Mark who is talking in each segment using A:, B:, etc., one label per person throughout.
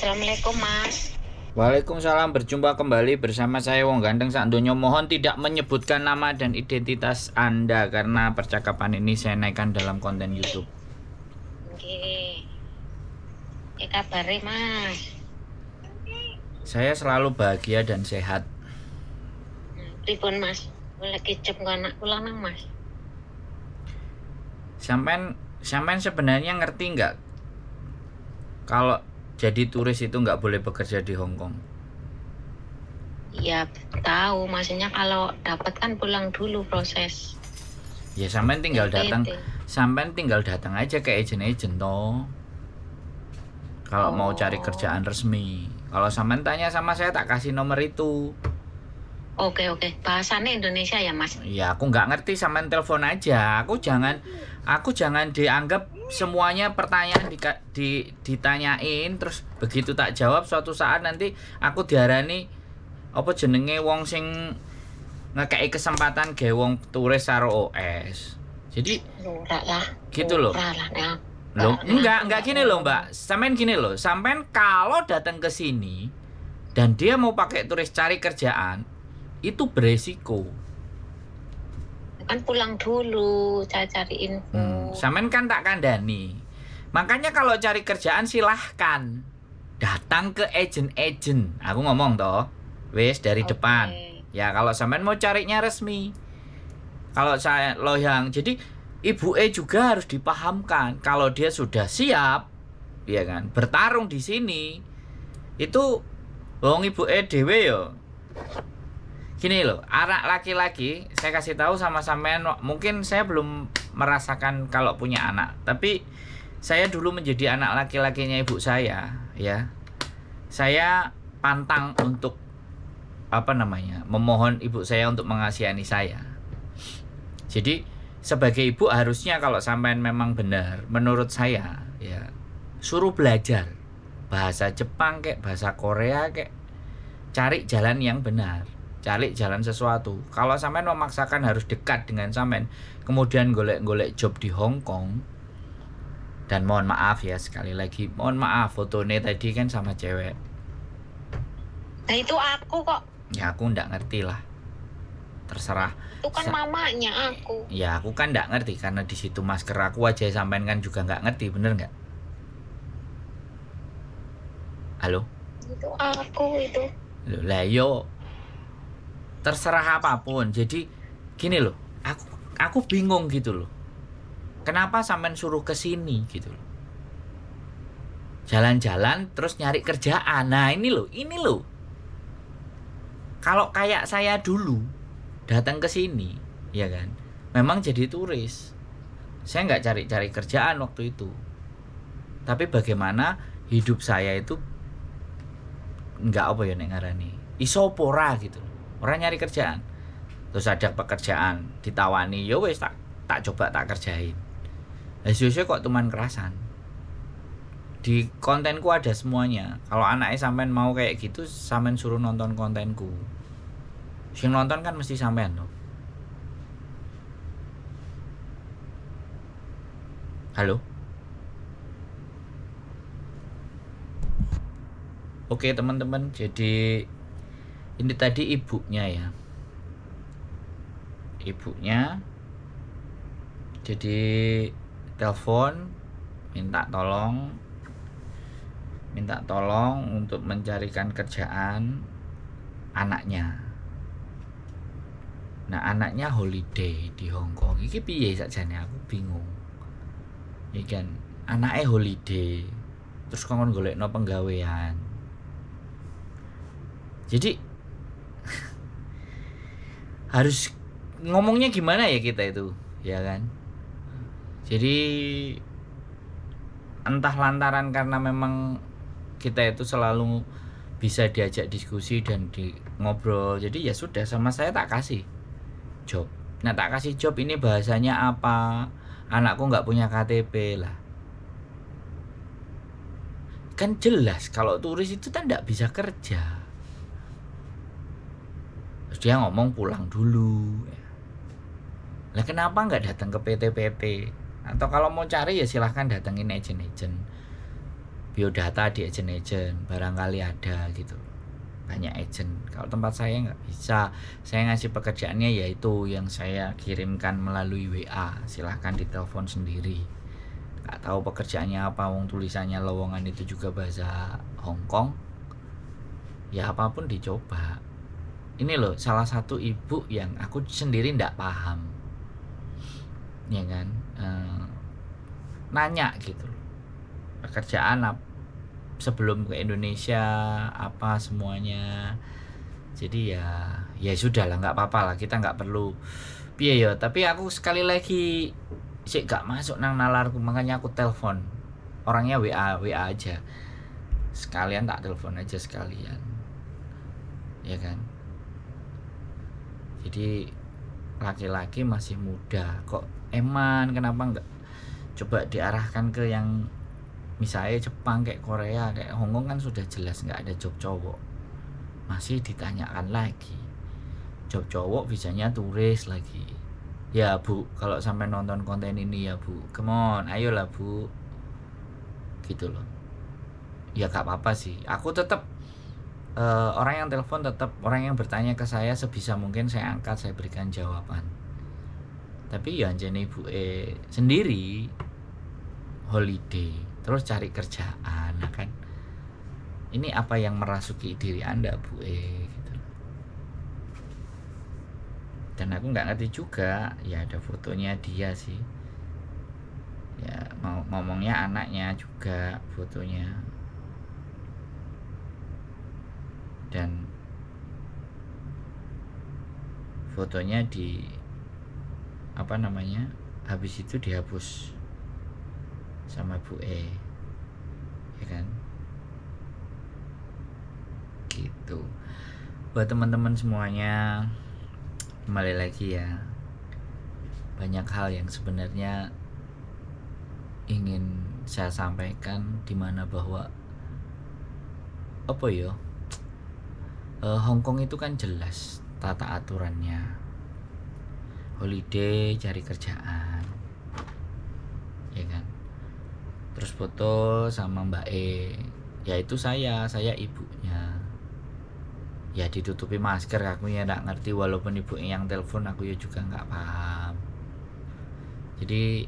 A: Assalamualaikum Mas.
B: Waalaikumsalam, berjumpa kembali bersama saya Wong Ganteng Sak Donya. Mohon tidak menyebutkan nama dan identitas Anda karena percakapan ini saya naikkan dalam konten YouTube.
A: Nggih. Kabare Mas?
B: Saya selalu bahagia dan sehat.
A: Pripun Mas? Lagi kecep anak kula nang Mas.
B: Sampai sebenarnya ngerti nggak kalau jadi turis itu nggak boleh bekerja di Hong Kong?
A: Ya tahu, maksudnya kalau dapat kan pulang dulu proses.
B: Ya sampai tinggal datang,
A: PT.
B: sampai tinggal datang aja ke agent toh. Kalau mau cari kerjaan resmi. Kalau sampai tanya sama saya tak kasih nomor itu.
A: Oke. Bahasanya Indonesia ya Mas?
B: Ya aku nggak ngerti, sampean telepon aja. Aku jangan dianggap semuanya pertanyaan ditanyain terus begitu tak jawab suatu saat nanti aku diarani apa jenenge wong sing ngekei kesempatan gawe wong turis karo OS. Jadi
A: Ora lah.
B: gitu loh.
A: Ora lah. Ya.
B: Loh, enggak gini loh, Mbak. Sampean gini loh, sampean kalau datang ke sini dan dia mau pakai turis cari kerjaan, itu beresiko.
A: Kan pulang dulu, cari info.
B: Sampean kan tak kandani. Makanya kalau cari kerjaan silahkan datang ke agent. Aku ngomong toh, wes dari depan. Ya kalau sampean mau carinya resmi. Kalau saya loyang, jadi ibu juga harus dipahamkan kalau dia sudah siap, ya kan, bertarung di sini. Itu wong ibu dhewe yo. Gini loh, anak laki-laki, saya kasih tahu sama sampean, mungkin saya belum merasakan kalau punya anak, tapi saya dulu menjadi anak laki-lakinya ibu saya, ya. Saya pantang untuk memohon ibu saya untuk mengasihani saya. Jadi sebagai ibu harusnya kalau sampean memang benar, menurut saya, ya, suruh belajar bahasa Jepang kayak bahasa Korea kayak, cari jalan yang benar. Cari jalan sesuatu. Kalau sampean memaksakan harus dekat dengan sampean, kemudian golek-golek job di Hong Kong, dan mohon maaf ya sekali lagi, mohon maaf fotonya tadi kan sama cewek.
A: Nah itu aku kok.
B: Ya aku ndak ngerti lah. Terserah.
A: Itu kan mamanya aku.
B: Ya aku kan ndak ngerti karena di situ masker aku aja sampean kan juga nggak ngerti, bener nggak? Halo?
A: Itu aku itu.
B: Lah yo. Terserah apapun. Jadi gini loh, aku bingung gitu loh. Kenapa sampean suruh ke sini gitu loh. Jalan-jalan terus nyari kerjaan. Nah, ini loh. Kalau kayak saya dulu datang ke sini, ya kan. Memang jadi turis. Saya nggak cari-cari kerjaan waktu itu. Tapi bagaimana hidup saya itu nggak nek ngarani. Iso pora gitu loh. Orang nyari kerjaan, terus ada pekerjaan ditawani, ya wes tak coba tak kerjain. Hasilnya kok teman kerasan. Di kontenku ada semuanya. Kalau anaknya sampean mau kayak gitu, sampean suruh nonton kontenku. Sing nonton kan mesti sampean loh. Halo. Oke teman-teman, jadi ini tadi ibunya ya. Ibunya jadi telepon minta tolong untuk mencarikan kerjaan anaknya. Nah, anaknya holiday di Hong Kong. Iki piye sakjane aku bingung. Iki kan anaknya holiday. Terus kon golekno penggawean. Jadi harus ngomongnya gimana ya kita itu, ya kan? Jadi entah lantaran karena memang kita itu selalu bisa diajak diskusi dan ngobrol, jadi ya sudah, sama saya tak kasih job. Nah tak kasih job ini bahasanya apa? Anakku nggak punya KTP lah. Kan jelas kalau turis itu kan nggak bisa kerja. Terus dia ngomong pulang dulu. Lah kenapa nggak datang ke PT? Atau kalau mau cari ya silahkan datengin agent. biodata di agent-agent, barangkali ada gitu, banyak agent. Kalau tempat saya nggak bisa, saya ngasih pekerjaannya yaitu yang saya kirimkan melalui WA, silahkan ditelepon sendiri. Nggak tahu pekerjaannya apa, wong tulisannya lowongan itu juga bahasa Hongkong, ya apapun dicoba. Ini loh salah satu ibu yang aku sendiri nggak paham, ya kan, nanya gitu loh, pekerjaan sebelum ke Indonesia apa semuanya. Jadi ya sudah lah, nggak apa-apa lah, kita nggak perlu piye ya. Tapi aku sekali lagi sih gak masuk nang nalarku, makanya aku telepon orangnya, WA aja sekalian, tak telepon aja sekalian, ya kan. Jadi laki-laki masih muda kok eman, kenapa nggak coba diarahkan ke yang misalnya Jepang, kayak Korea, kayak Hongkong, kan sudah jelas nggak ada job cowok. Masih ditanyakan lagi job cowok, visanya turis lagi. Ya Bu, kalau sampai nonton konten ini ya Bu, come on, ayolah Bu, gitu loh. Ya gak apa-apa sih, aku tetap orang yang telepon, tetap orang yang bertanya ke saya, sebisa mungkin saya angkat, saya berikan jawaban. Tapi ya anjane ibu sendiri holiday terus cari kerjaan, kan ini apa yang merasuki diri Anda Bu gitu. Dan aku nggak ngerti juga, ya ada fotonya dia sih, ya mau ngomongnya anaknya juga fotonya, dan fotonya di apa namanya, habis itu dihapus sama Bu ya kan, gitu. Buat teman-teman semuanya, kembali lagi ya, banyak hal yang sebenarnya ingin saya sampaikan, dimana bahwa apa ya, Hongkong itu kan jelas tata aturannya, holiday, cari kerjaan, ya kan. Terus foto sama Mbak yaitu saya ibunya, ya ditutupi masker, aku ya nggak ngerti, walaupun ibu yang telepon aku ya juga nggak paham. Jadi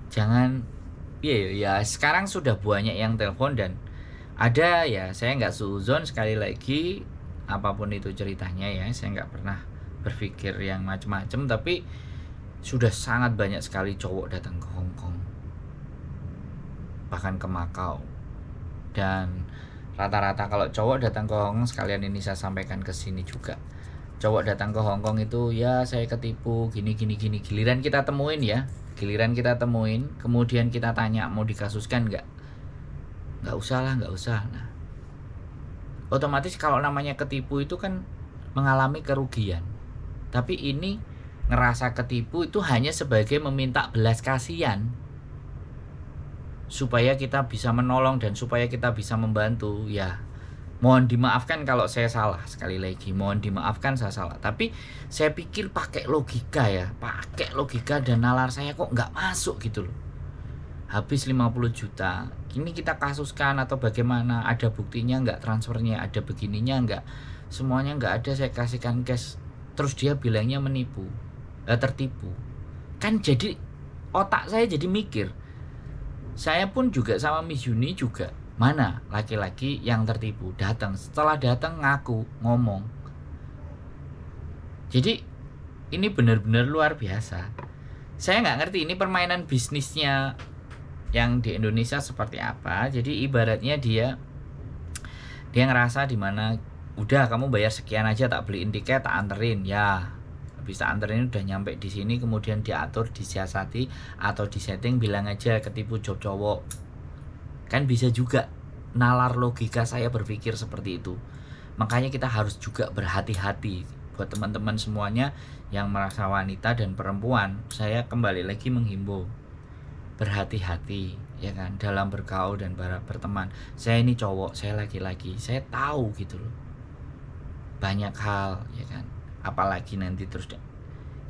B: jangan ya sekarang sudah banyak yang telepon, dan ada ya, saya nggak suuzon, sekali lagi apapun itu ceritanya ya, saya nggak pernah berpikir yang macam-macam, tapi sudah sangat banyak sekali cowok datang ke Hongkong, bahkan ke Makau. Dan rata-rata kalau cowok datang ke Hongkong, sekalian ini saya sampaikan ke sini juga, cowok datang ke Hongkong itu ya saya ketipu gini, giliran kita temuin, kemudian kita tanya mau dikasuskan nggak usah. Nah, otomatis kalau namanya ketipu itu kan mengalami kerugian, tapi ini ngerasa ketipu itu hanya sebagai meminta belas kasihan, supaya kita bisa menolong dan supaya kita bisa membantu. Ya mohon dimaafkan kalau saya salah, sekali lagi mohon dimaafkan saya salah, tapi saya pikir pakai logika, dan nalar saya kok nggak masuk gitu loh. Habis 50 juta, ini kita kasuskan atau bagaimana, ada buktinya nggak, transfernya ada, begininya nggak, semuanya nggak ada, saya kasihkan cash, terus dia bilangnya tertipu. Kan jadi otak saya jadi mikir, saya pun juga sama Miss Yuni juga, mana laki-laki yang tertipu datang, setelah datang ngaku, ngomong. Jadi ini benar-benar luar biasa. Saya nggak ngerti ini permainan bisnisnya yang di Indonesia seperti apa. Jadi ibaratnya dia ngerasa dimana udah kamu bayar sekian aja, tak beliin tiket, tak anterin, ya habis tak anterin udah nyampe di sini, kemudian diatur, disiasati atau disetting, bilang aja ketipu job cowok. Kan bisa juga nalar logika saya berpikir seperti itu. Makanya kita harus juga berhati-hati. Buat teman-teman semuanya yang merasa wanita dan perempuan, saya kembali lagi menghimbau, berhati-hati ya kan dalam bergaul dan berteman. Saya ini cowok, saya laki-laki, saya tahu gitu loh banyak hal, ya kan. Apalagi nanti terus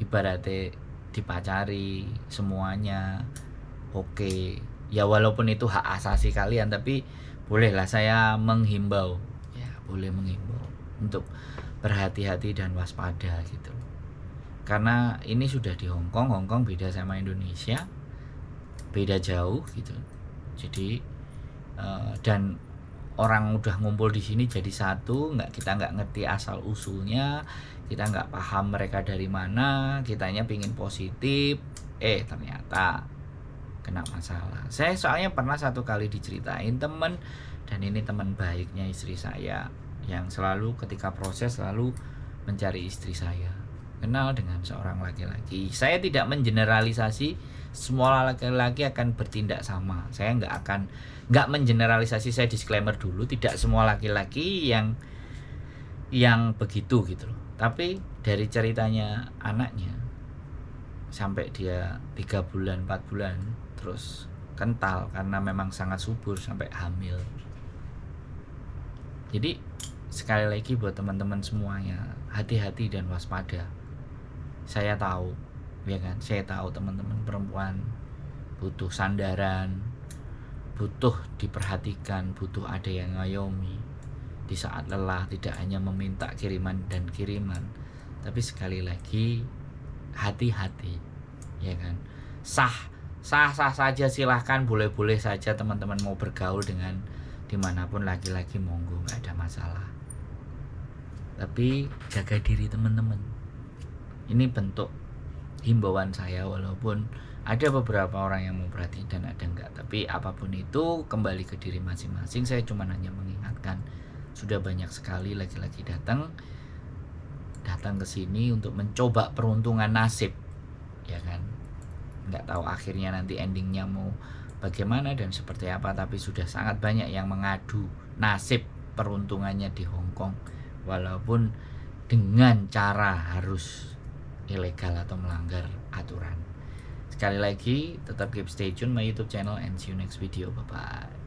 B: ibaratnya dipacari semuanya oke, Ya walaupun itu hak asasi kalian, tapi bolehlah saya menghimbau, ya boleh menghimbau untuk berhati-hati dan waspada gitu. Karena ini sudah di Hong Kong beda sama Indonesia, beda jauh gitu. Jadi dan orang udah ngumpul di sini jadi satu, kita nggak ngerti asal usulnya, kita nggak paham mereka dari mana, kitanya pingin positif, ternyata kena masalah. Saya soalnya pernah satu kali diceritain temen, dan ini teman baiknya istri saya yang selalu ketika proses selalu mencari istri saya, kenal dengan seorang laki-laki. Saya tidak mengeneralisasi semua laki-laki akan bertindak sama. Saya nggak mengeneralisasi. Saya disclaimer dulu, tidak semua laki-laki yang begitu gitu loh. Tapi dari ceritanya anaknya, sampai dia 3 bulan 4 bulan terus kental karena memang sangat subur sampai hamil. Jadi sekali lagi buat teman-teman semuanya, hati-hati dan waspada. Saya tahu, ya kan, saya tahu teman-teman perempuan butuh sandaran, butuh diperhatikan, butuh ada yang ngayomi di saat lelah, tidak hanya meminta kiriman dan kiriman. Tapi sekali lagi hati-hati, ya kan. Sah saja, silahkan, boleh-boleh saja teman-teman mau bergaul dengan dimanapun laki-laki, monggo, nggak ada masalah. Tapi jaga diri teman-teman. Ini bentuk himbauan saya, walaupun ada beberapa orang yang mau perhatian dan ada enggak. Tapi apapun itu kembali ke diri masing-masing. Saya cuma hanya mengingatkan, sudah banyak sekali laki-laki datang ke sini untuk mencoba peruntungan nasib, ya kan. Nggak tahu akhirnya nanti endingnya mau bagaimana dan seperti apa, tapi sudah sangat banyak yang mengadu nasib peruntungannya di Hong Kong, walaupun dengan cara harus ilegal atau melanggar aturan. Sekali lagi tetap keep stay tune my YouTube channel and see you next video. Bye bye.